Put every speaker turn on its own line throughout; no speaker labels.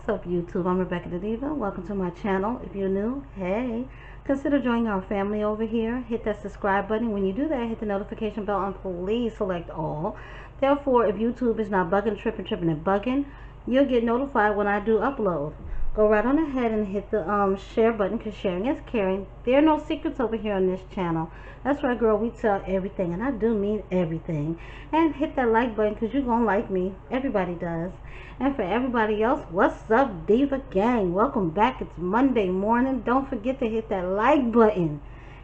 What's up, YouTube? I'm Rebecca the Diva. Welcome to my channel. If you're new, hey, consider joining our family over here. Hit that subscribe button. When you do that, hit the notification bell and please select all. Therefore, if YouTube is not bugging, tripping, and bugging, you'll get notified when I do upload. Go right on ahead and hit the share button, because sharing is caring. There are no secrets over here on this channel. That's right, girl. We tell everything, and I do mean everything. And hit that like button, because you're going to like me. Everybody does. And for everybody else, what's up, Diva Gang? Welcome back. It's Monday morning. Don't forget to hit that like button.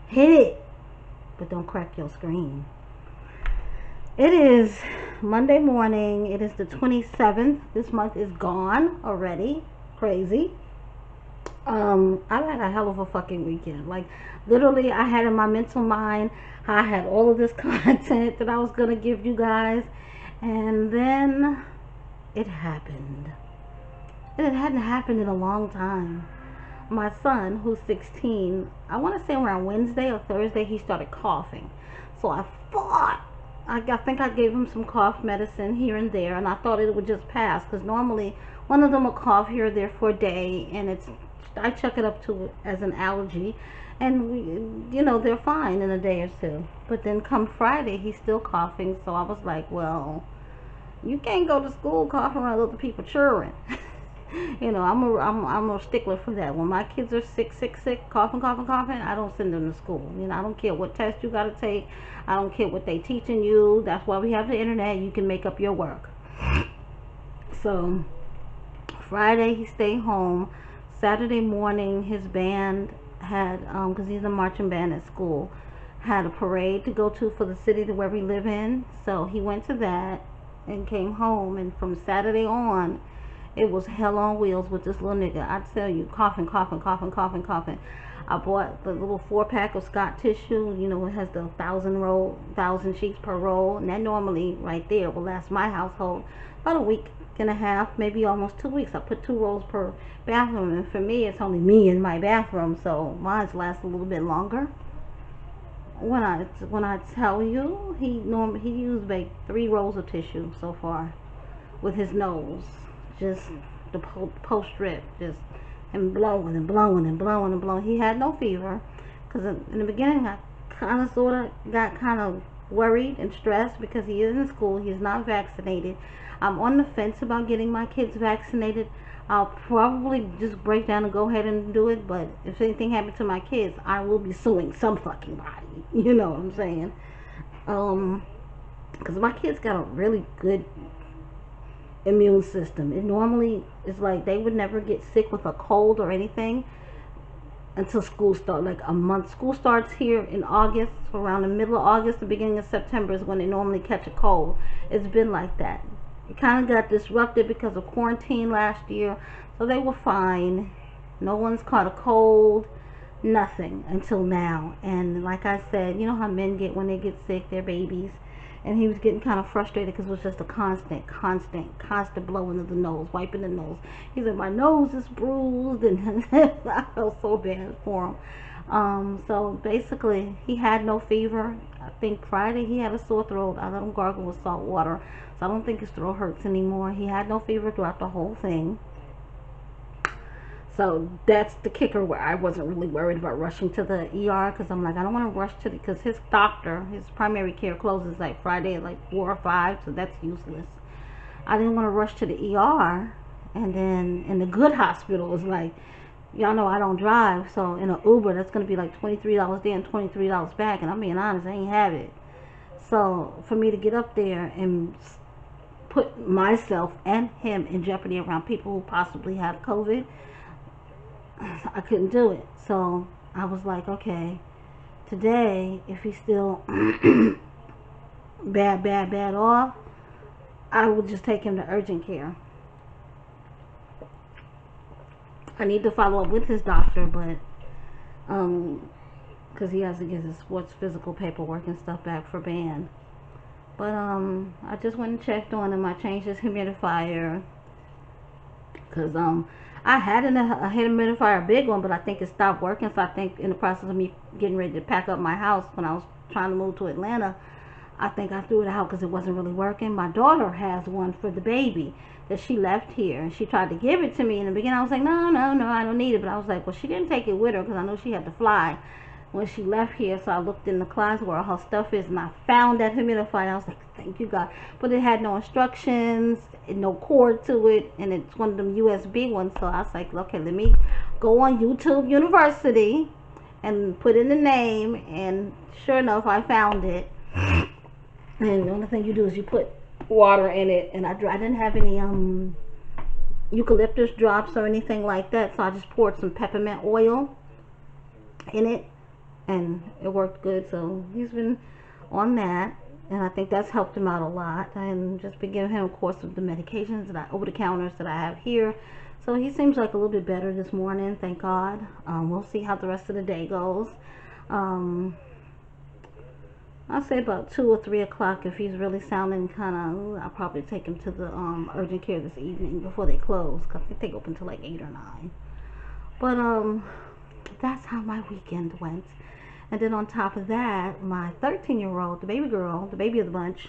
Hit it. But don't crack your screen. It is Monday morning. It is the 27th. This month is gone already. Crazy. I had a hell of a fucking weekend. Like, literally, I had in my mental mind, I had all of this content that I was going to give you guys. And then it happened. It hadn't happened in a long time. My son, who's 16, I want to say around Wednesday or Thursday, he started coughing. So I think I gave him some cough medicine here and there, and I thought it would just pass, because normally one of them will cough here or there for a day, and I chuck it up to as an allergy, and they're fine in a day or two. But then come Friday, he's still coughing, so I was like, well, you can't go to school coughing around other people children. I'm a stickler for that. When my kids are sick, coughing, I don't send them to school. I don't care what test you got to take. I don't care what they teaching you. That's why we have the internet. You can make up your work. So Friday he stayed home. Saturday morning his band had, because he's a marching band at school, had a parade to go to for the city to where we live in. So he went to that and came home, and from Saturday on it was hell on wheels with this little nigga. I tell you, coughing. I bought the little 4-pack of Scott tissue. It has the 1,000 sheets per roll, and that normally right there will last my household about a week and a half, maybe almost 2 weeks. I put 2 rolls per bathroom, and for me, it's only me in my bathroom, so mine's last a little bit longer. When I tell you, he used like 3 rolls of tissue so far with his nose, just the post strip, just and blowing. He had no fever, because in the beginning I kind of sort of got kind of worried and stressed because he is in school. He's not vaccinated. I'm on the fence about getting my kids vaccinated. I'll probably just break down and go ahead and do it, but if anything happened to my kids, I will be suing some fucking body. You know what I'm saying? Because my kids got a really good immune system. It normally is like they would never get sick with a cold or anything until school starts. Like a month. School starts here in August, around the middle of August, the beginning of September is when they normally catch a cold. It's been like that. It kind of got disrupted because of quarantine last year, so they were fine. No one's caught a cold, nothing until now. And like I said, you know how men get when they get sick, they're babies. And he was getting kind of frustrated because it was just a constant blowing of the nose, wiping the nose. He said, my nose is bruised, and I felt so bad for him. So basically, he had no fever. I think Friday he had a sore throat. I let him gargle with salt water, so I don't think his throat hurts anymore. He had no fever throughout the whole thing. So that's the kicker, where I wasn't really worried about rushing to the ER, because I'm like, I don't want to rush to because his doctor, his primary care closes like Friday at like 4 or 5, so that's useless. I didn't want to rush to the ER, and then in the good hospital was like, y'all know I don't drive, so in an Uber that's going to be like $23 there and $23 back, and I'm being honest, I ain't have it. So for me to get up there and put myself and him in jeopardy around people who possibly have COVID, I couldn't do it. So I was like, okay, today, if he's still bad off, I will just take him to urgent care. I need to follow up with his doctor, but because he has to get his sports physical paperwork and stuff back for band. But I just went and checked on him. I changed his humidifier, because I had a humidifier, a big one, but I think it stopped working. So I think in the process of me getting ready to pack up my house when I was trying to move to Atlanta, I think I threw it out because it wasn't really working. My daughter has one for the baby that she left here, and she tried to give it to me in the beginning. I was like, no, no, no, I don't need it. But I was like, well, she didn't take it with her because I know she had to fly when she left here. So I looked in the closet where her stuff is, and I found that humidifier. I was like, thank you, God. But it had no instructions, no cord to it, and it's one of them USB ones. So I was like, okay, let me go on YouTube University and put in the name, and sure enough, I found it. And the only thing you do is you put water in it, and I didn't have any eucalyptus drops or anything like that, so I just poured some peppermint oil in it, and it worked good. So he's been on that, and I think that's helped him out a lot. And just been giving him a course of the medications that over the counters that I have here. So he seems like a little bit better this morning, thank God. We'll see how the rest of the day goes. I'll say about 2 or 3 o'clock. If he's really sounding kind of, I'll probably take him to the urgent care this evening before they close, because I think they open till like 8 or 9. But that's how my weekend went. And then on top of that, my 13-year-old, the baby girl, the baby of the bunch,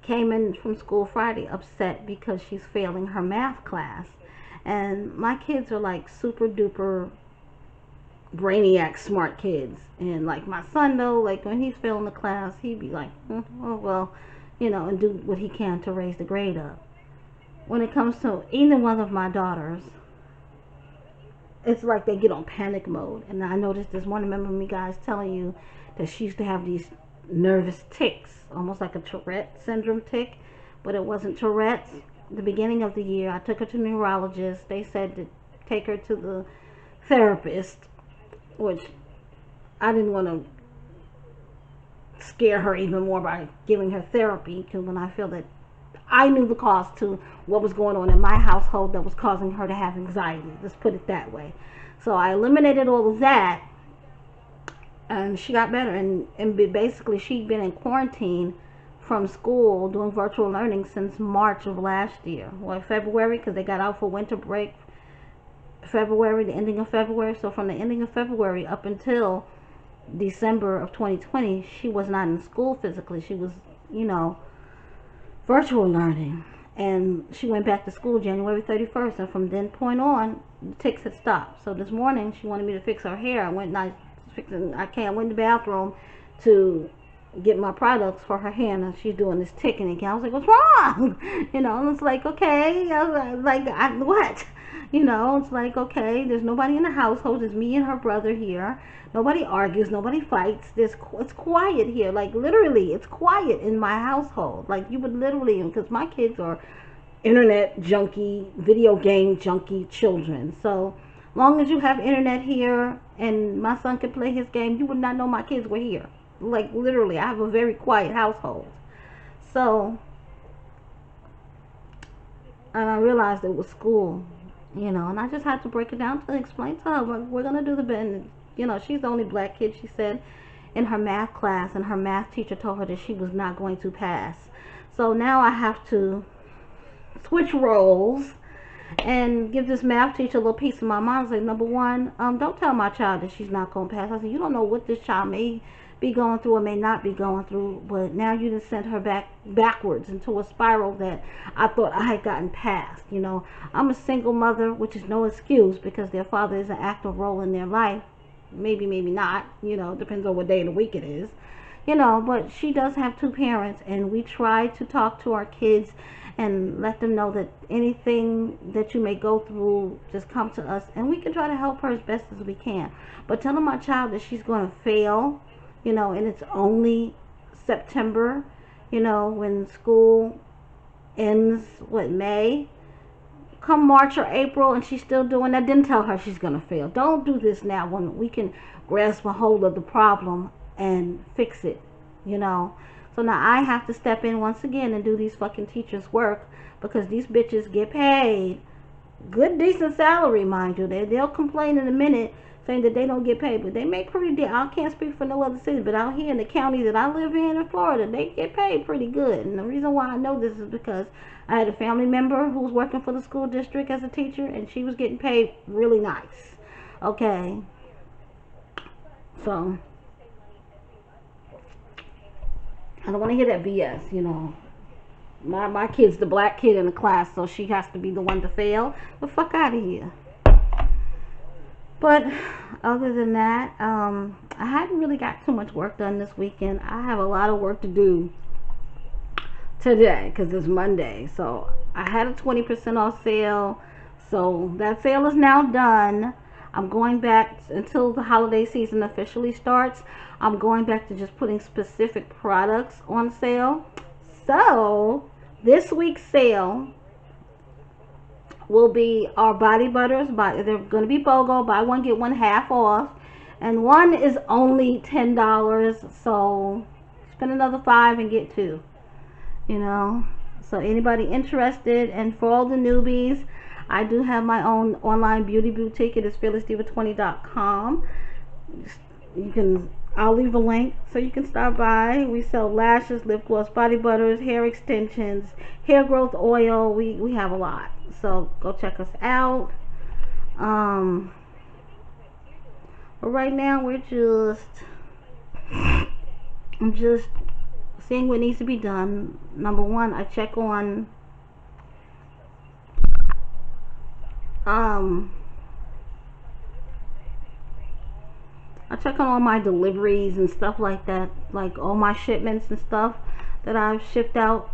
came in from school Friday upset because she's failing her math class. And my kids are like super duper brainiac smart kids, and like my son though, like when he's failing the class, he'd be like, oh well, you know, and do what he can to raise the grade up. When it comes to either one of my daughters, it's like they get on panic mode. And I noticed this morning, remember me guys telling you that she used to have these nervous tics, almost like a Tourette syndrome tic, but it wasn't Tourette's. The beginning of the year, I took her to the neurologist. They said to take her to the therapist, which I didn't want to scare her even more by giving her therapy, because when I feel that I knew the cause to what was going on in my household that was causing her to have anxiety, let's put it that way. So I eliminated all of that, and she got better. And basically she'd been in quarantine from school doing virtual learning since March of last year, or February, because they got out for winter break February, the ending of February. So from the ending of February up until December of 2020, she was not in school physically. She was, you know, virtual learning. And she went back to school January 31st, and from then point on, the tics had stopped. So this morning she wanted me to fix her hair. I went and I went in the bathroom to get my products for her hair, and she's doing this ticking again. I was like, what's wrong? You know, and it's like, okay. I was like, what? You know, it's like, okay, there's nobody in the household. It's me and her brother here. Nobody argues. Nobody fights. It's quiet here. Like, literally, it's quiet in my household. Like, you would literally, because my kids are internet junkie, video game junkie children. So, long as you have internet here and my son can play his game, you would not know my kids were here. Like, literally, I have a very quiet household. So, and I realized it was school. You know, and I just had to break it down to explain to her, we're going to do the bend. You know, she's the only black kid, she said, in her math class, and her math teacher told her that she was not going to pass. So now I have to switch roles and give this math teacher a little piece of my mind. I say, number one, don't tell my child that she's not going to pass. I said, you don't know what this child may be going through or may not be going through, but now you just sent her backwards into a spiral that I thought I had gotten past. You know, I'm a single mother, which is no excuse, because their father is an active role in their life. Maybe not, you know, depends on what day of the week it is, you know, but she does have 2 parents, and we try to talk to our kids and let them know that anything that you may go through, just come to us, and we can try to help her as best as we can. But telling my child that she's going to fail, you know, and it's only September, you know, when school ends, what, May? Come March or April, and she's still doing that, then tell her she's going to fail. Don't do this now when we can grasp a hold of the problem and fix it, you know. So now I have to step in once again and do these fucking teachers' work, because these bitches get paid good, decent salary, mind you. They'll complain in a minute saying that they don't get paid, but they make pretty deal. I can't speak for no other city, but out here in the county that I live in Florida, they get paid pretty good. And the reason why I know this is because I had a family member who was working for the school district as a teacher, and she was getting paid really nice. Okay, so I don't want to hear that BS, you know. My kid's the black kid in the class, so she has to be the one to fail. The fuck out of here. But other than that, I hadn't really got too much work done this weekend. I have a lot of work to do today because it's Monday. So I had a 20% off sale. So that sale is now done. I'm going back until the holiday season officially starts. I'm going back to just putting specific products on sale. So this week's sale will be our body butters. They're going to be BOGO. Buy one, get one half off. And one is only $10. So spend another $5 and get two. You know. So anybody interested, and for all the newbies, I do have my own online beauty boutique. It is FEARLESSDIVA20.com. I'll leave a link so you can stop by. We sell lashes, lip gloss, body butters, hair extensions, hair growth oil. We have a lot. So go check us out. But right now I'm just seeing what needs to be done. Number one, I check on all my deliveries and stuff like that, like all my shipments and stuff that I've shipped out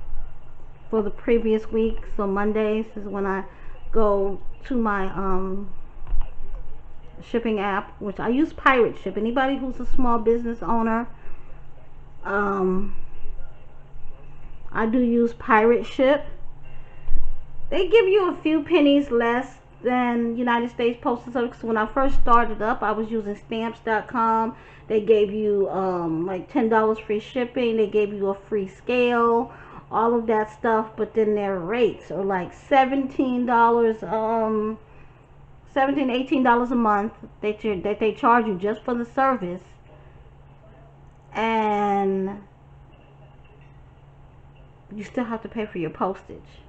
for the previous week. So Mondays is when I go to my shipping app, which I use Pirate Ship. Anybody who's a small business owner, I do use Pirate Ship. They give you a few pennies less than United States Postal Service. When I first started up, I was using stamps.com. They gave you like $10 free shipping. They gave you a free scale, all of that stuff. But then their rates are like $17, $17, $18 a month that they charge you just for the service, and you still have to pay for your postage.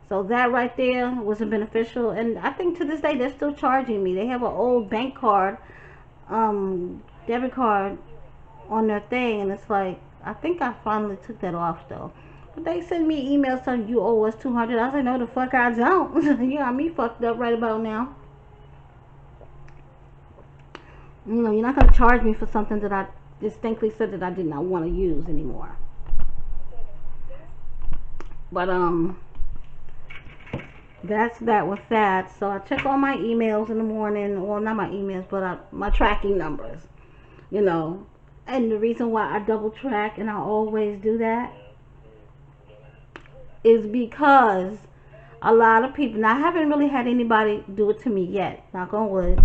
So that right there wasn't beneficial, and I think to this day they're still charging me. They have an old bank card, debit card on their thing, and it's like, I think I finally took that off though. But they send me emails saying you owe us $200. I said, no the fuck I don't. You got me fucked up right about now. You know, you're not gonna charge me for something that I distinctly said that I did not want to use anymore. But that's that with that. So I check all my emails in the morning. Well, not my emails, but my tracking numbers, you know. And the reason why I double track, and I always do that, is because a lot of people, now I haven't really had anybody do it to me yet, knock on wood,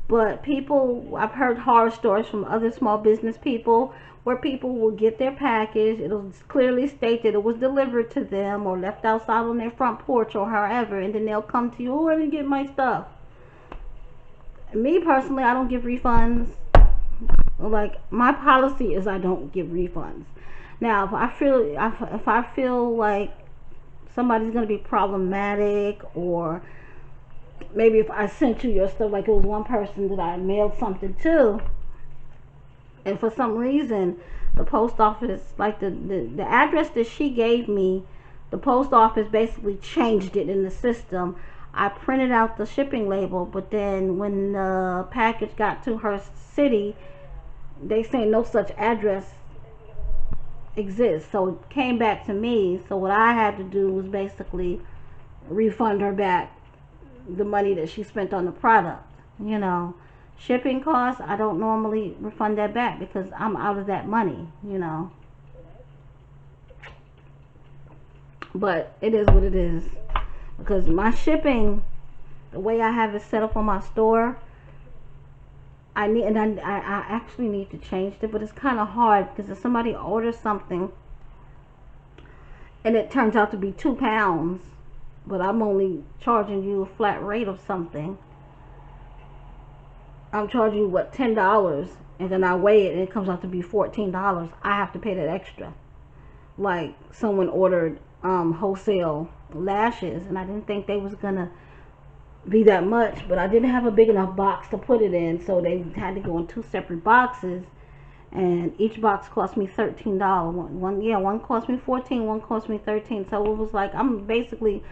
but people, I've heard horror stories from other small business people where people will get their package, it'll clearly state that it was delivered to them or left outside on their front porch or however, and then they'll come to you, oh, I didn't get my stuff. Me personally, I don't give refunds. Like, my policy is I don't give refunds. Now, if I feel like somebody's going to be problematic, or maybe if I sent you your stuff, like it was one person that I mailed something to, and for some reason the post office, like the address that she gave me, the post office basically changed it in the system. I printed out the shipping label, but then when the package got to her city, they say no such address exists. So it came back to me. So what I had to do was basically refund her back the money that she spent on the product. You know, shipping costs, I don't normally refund that back because I'm out of that money, you know. But it is what it is, because my shipping, the way I have it set up on my store, I actually need to change it, but it's kind of hard because if somebody orders something and it turns out to be 2 pounds, but I'm only charging you a flat rate of something, I'm charging you, what, $10, and then I weigh it and it comes out to be $14. I have to pay that extra. Like, someone ordered wholesale lashes, and I didn't think they was gonna be that much, but I didn't have a big enough box to put it in, so they had to go in 2 separate boxes, and each box cost me $13. One cost me 14, one cost me 13. So it was like, I'm basically,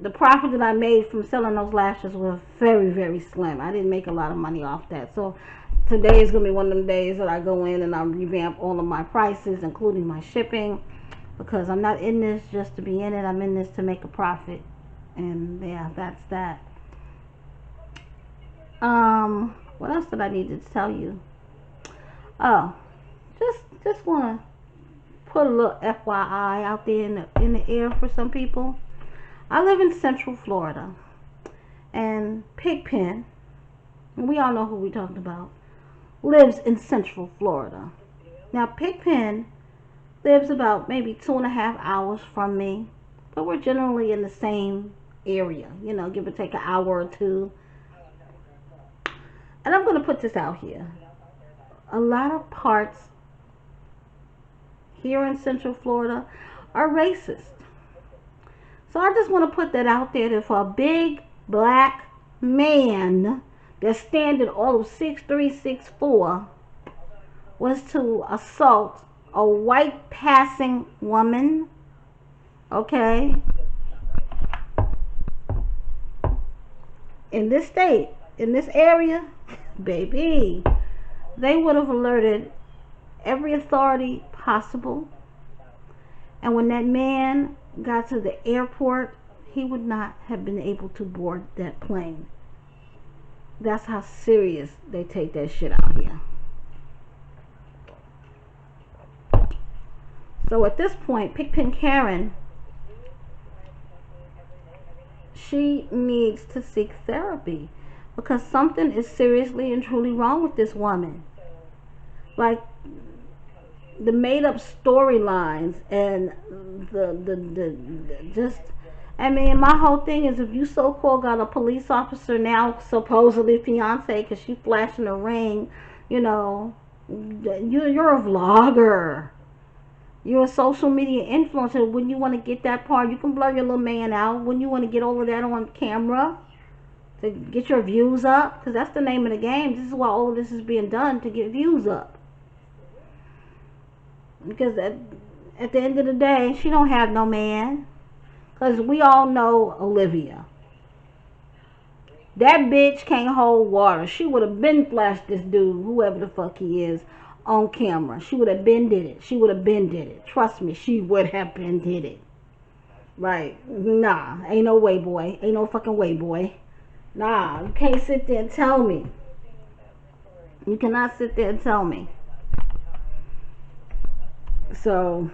the profit that I made from selling those lashes was very, very slim. I didn't make a lot of money off that. So today is going to be one of them days that I go in and I revamp all of my prices, including my shipping, because I'm not in this just to be in it. I'm in this to make a profit. And yeah, that's that. What else did I need to tell you? Oh, just want to put a little FYI out there in the air for some people. I live in Central Florida, and Pigpen, and we all know who we're talking about, lives in Central Florida. Now, Pigpen lives about maybe 2.5 hours from me, but we're generally in the same area, you know, give or take an hour or two. And I'm going to put this out here. A lot of parts here in Central Florida are racist. So I just want to put that out there, that for a big black man that's standing all of 6'3", 6'4", was to assault a white passing woman, okay, in this state, in this area, baby, they would have alerted every authority possible. And when that man got to the airport, he would not have been able to board that plane. That's how serious they take that shit out here. So at this point, Pigpen Karen, she needs to seek therapy, because something is seriously and truly wrong with this woman. Like, the made up storylines and the just, I mean, my whole thing is, if you so-called got a police officer now, supposedly fiance, because she flashing a ring, you know, you're a vlogger. You're a social media influencer. When you want to get that part, you can blur your little man out. When you want to get all of that on camera to get your views up, because that's the name of the game. This is why all of this is being done, to get views up. Because at the end of the day, she don't have no man. Because we all know Olivia. That bitch can't hold water. She would have been flashed this dude, whoever the fuck he is, on camera. She would have been did it. She would have been did it. Trust me, she would have been did it. Like, nah, ain't no way, boy. Ain't no fucking way, boy. Nah, you can't sit there and tell me. You cannot sit there and tell me. So,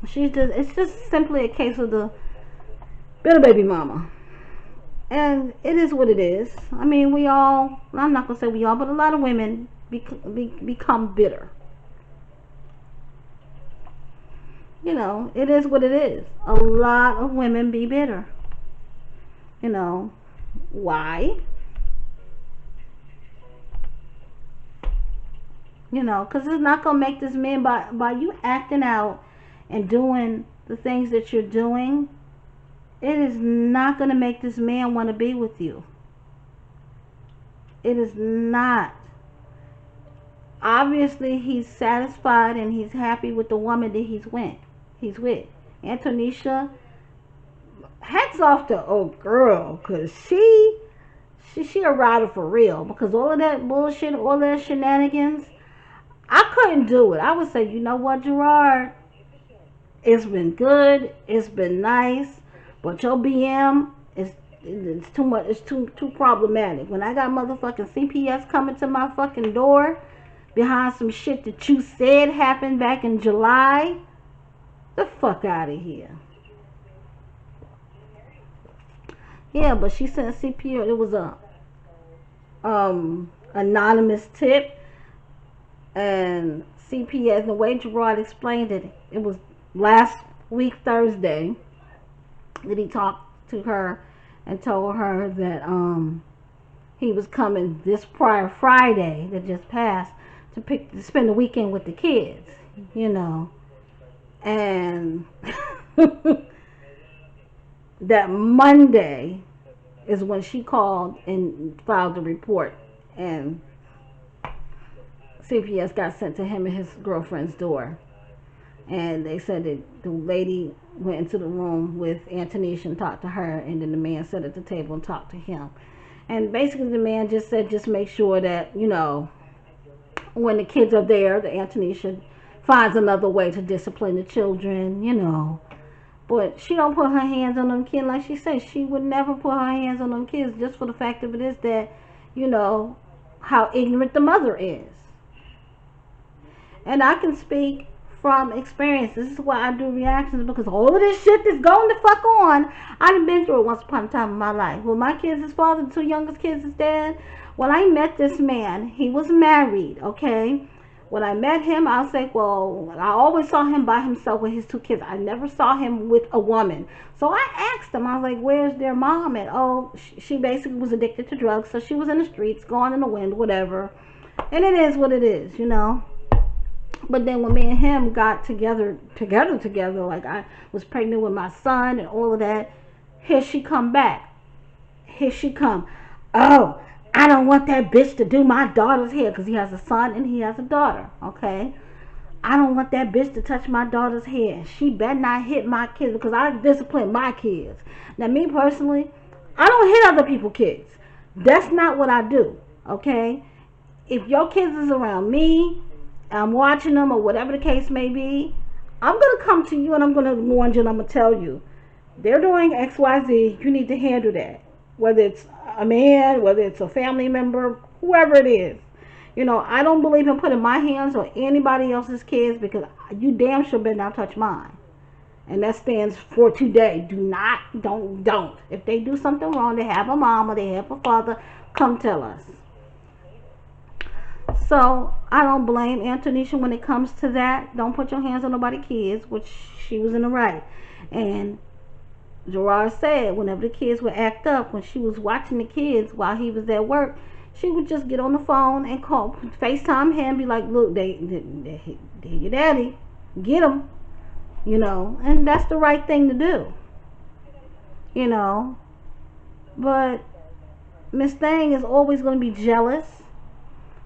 it's just simply a case of the bitter baby mama. And it is what it is. I mean, we all, I'm not going to say we all, but a lot of women become bitter. You know, it is what it is. A lot of women be bitter. You know, why? You know, because it's not going to make this man, by you acting out and doing the things that you're doing, it is not going to make this man want to be with you. It is not. Obviously, he's satisfied and he's happy with the woman that he's with. Antonisha, hats off to old girl, because she a rider for real. Because all of that bullshit, all that shenanigans, I couldn't do it. I would say, you know what, Gerard? It's been good. It's been nice. But your BM it's too much. It's too problematic. When I got motherfucking CPS coming to my fucking door behind some shit that you said happened back in July, the fuck out of here. Yeah, but she sent CPS. It was a anonymous tip, and CPS. The way Gerard explained it, it was last week Thursday that he talked to her and told her that he was coming this prior Friday that just passed to spend the weekend with the kids, you know, and that Monday is when she called and filed the report, and CPS got sent to him and his girlfriend's door. And they said that the lady went into the room with Antonisha and talked to her, and then the man sat at the table and talked to him. And basically the man just said, just make sure that, you know, when the kids are there, the Antonisha finds another way to discipline the children, you know. But she don't put her hands on them kids. Like she said, she would never put her hands on them kids, just for the fact of it is that, you know, how ignorant the mother is. And I can speak from experience. This is why I do reactions, because all of this shit that's going the fuck on, I've been through it once upon a time in my life. When my kids' father, the two youngest kids, is dead. When I met this man, he was married, okay? When I met him, I was like, well, I always saw him by himself with his two kids. I never saw him with a woman. So I asked him, I was like, where's their mom? And oh, she basically was addicted to drugs, so she was in the streets, gone in the wind, whatever. And it is what it is, you know. But then when me and him got together, like I was pregnant with my son and all of that, here she come back. Here she come. Oh, I don't want that bitch to do my daughter's hair, because he has a son and he has a daughter, okay? I don't want that bitch to touch my daughter's hair. She better not hit my kids, because I discipline my kids. Now, me personally, I don't hit other people's kids. That's not what I do, okay? If your kids is around me, I'm watching them or whatever the case may be, I'm going to come to you and I'm going to warn you and I'm going to tell you, they're doing XYZ, you need to handle that. Whether it's a man, whether it's a family member, whoever it is. You know, I don't believe in putting my hands on anybody else's kids, because you damn sure better not touch mine. And that stands for today. Do not, don't. If they do something wrong, they have a mom or they have a father, come tell us. So, I don't blame Antonisha when it comes to that. Don't put your hands on nobody's kids, which she was in the right. And Gerard said whenever the kids would act up, when she was watching the kids while he was at work, she would just get on the phone and call, FaceTime him, be like, look, they your daddy, get him, you know. And that's the right thing to do, you know. But Miss Thing is always going to be jealous.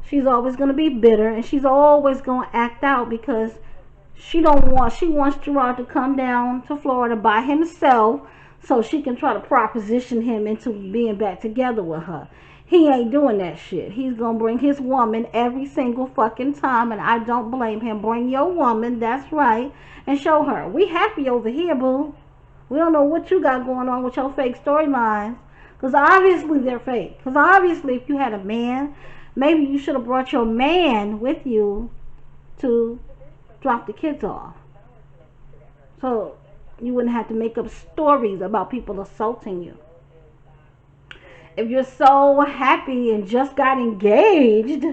She's always going to be bitter, and she's always going to act out, because she wants Gerard to come down to Florida by himself so she can try to proposition him into being back together with her. He ain't doing that shit. He's going to bring his woman every single fucking time, and I don't blame him. Bring your woman, that's right, and show her. We happy over here, boo. We don't know what you got going on with your fake storylines, because obviously they're fake. Because obviously if you had a man, maybe you should have brought your man with you to drop the kids off, so you wouldn't have to make up stories about people assaulting you. If you're so happy and just got engaged,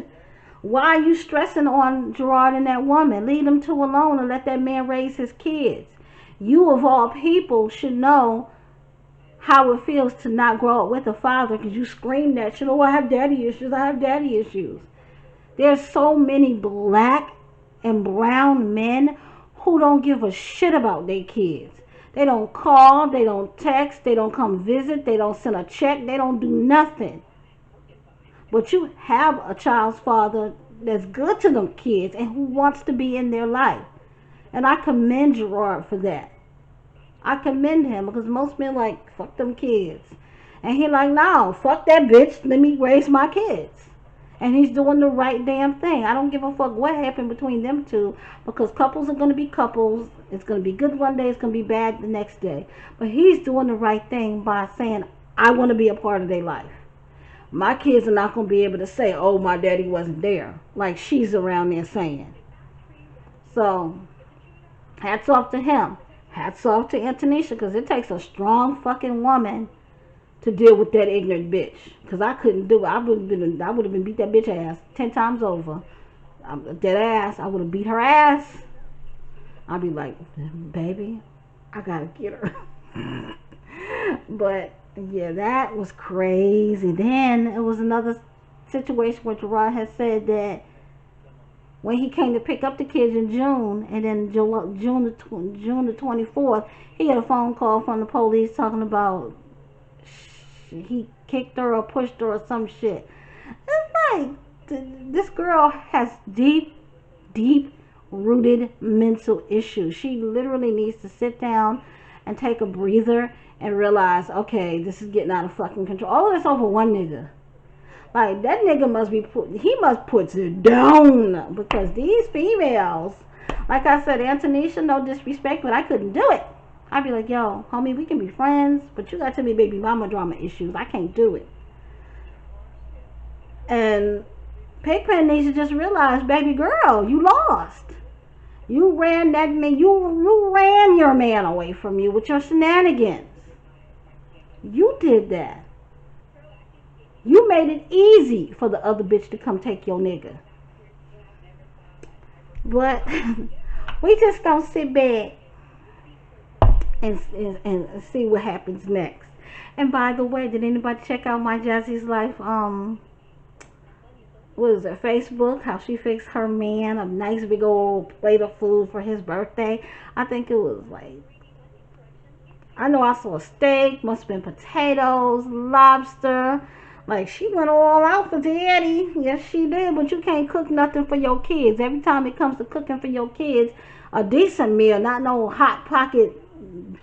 why are you stressing on Gerard and that woman? Leave them two alone and let that man raise his kids. You of all people should know how it feels to not grow up with a father, because you scream that shit, oh, I have daddy issues, I have daddy issues. There's so many black and brown men who don't give a shit about their kids. They don't call, they don't text, they don't come visit, they don't send a check, they don't do nothing. But you have a child's father that's good to them kids and who wants to be in their life. And I commend Gerard for that. I commend him, because most men like, fuck them kids. And he like, no, fuck that bitch, let me raise my kids. And he's doing the right damn thing. I don't give a fuck what happened between them two, because couples are going to be couples. It's going to be good one day, it's going to be bad the next day. But he's doing the right thing by saying, I want to be a part of their life. My kids are not going to be able to say, oh, my daddy wasn't there, like she's around there saying. So, hats off to him. Hats off to Antonisha, because it takes a strong fucking woman to deal with that ignorant bitch. Because I couldn't do it. I would have been beat that bitch ass 10 times over. Dead ass. I would have beat her ass. I'd be like, baby, I gotta get her. But yeah, that was crazy. Then it was another situation where Gerard had said that when he came to pick up the kids in June, and then June the 24th, he got a phone call from the police talking about he kicked her or pushed her or some shit. It's like, This girl has deep rooted mental issues. She literally needs to sit down and take a breather and realize, okay, this is getting out of fucking control. All of this over one nigga. Like, that nigga must be he must put it down, because these females, like I said, Antonisha, no disrespect, but I couldn't do it. I'd be like, yo, homie, we can be friends, but you got to me baby mama drama issues. I can't do it. And Pigpen needs to just realize, baby girl, you lost. You ran that man, you ran your man away from you with your shenanigans. You did that. You made it easy for the other bitch to come take your nigga. But we just gonna sit back and see what happens next. And by the way, did anybody check out my Jazzy's Life what is it, Facebook, how she fixed her man a nice big old plate of food for his birthday? I think it was like, I know I saw a steak, must have been potatoes, lobster. Like, she went all out for daddy. Yes, she did. But you can't cook nothing for your kids. Every time it comes to cooking for your kids, a decent meal, not no hot pocket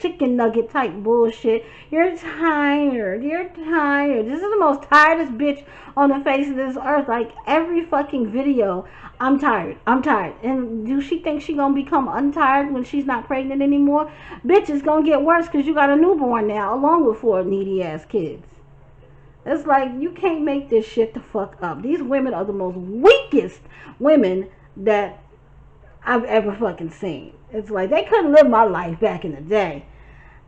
chicken nugget type bullshit. You're tired. You're tired. This is the most tiredest bitch on the face of this earth. Like, every fucking video, I'm tired. I'm tired. And do she think she gonna become untired when she's not pregnant anymore? Bitch, it's gonna get worse because you got a newborn now, along with 4 needy ass kids. It's like, you can't make this shit the fuck up. These women are the most weakest women that I've ever fucking seen. It's like, they couldn't live my life back in the day.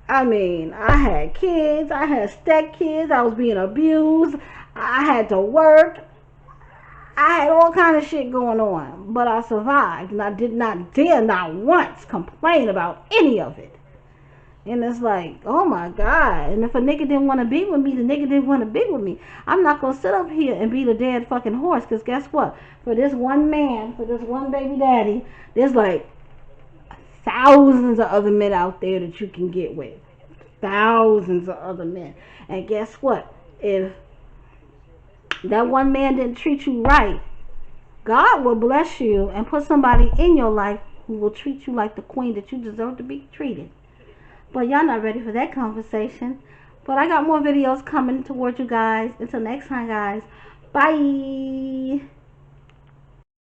I mean, I had kids. I had step kids. I was being abused. I had to work. I had all kind of shit going on. But I survived. And I did not dare not once complain about any of it. And it's like, oh my God. And if a nigga didn't want to be with me, the nigga didn't want to be with me. I'm not going to sit up here and be the dead fucking horse. Because guess what? For this one man, for this one baby daddy, there's like thousands of other men out there that you can get with. Thousands of other men. And guess what? If that one man didn't treat you right, God will bless you and put somebody in your life who will treat you like the queen that you deserve to be treated. But y'all not ready for that conversation. But I got more videos coming towards you guys. Until next time, guys. Bye.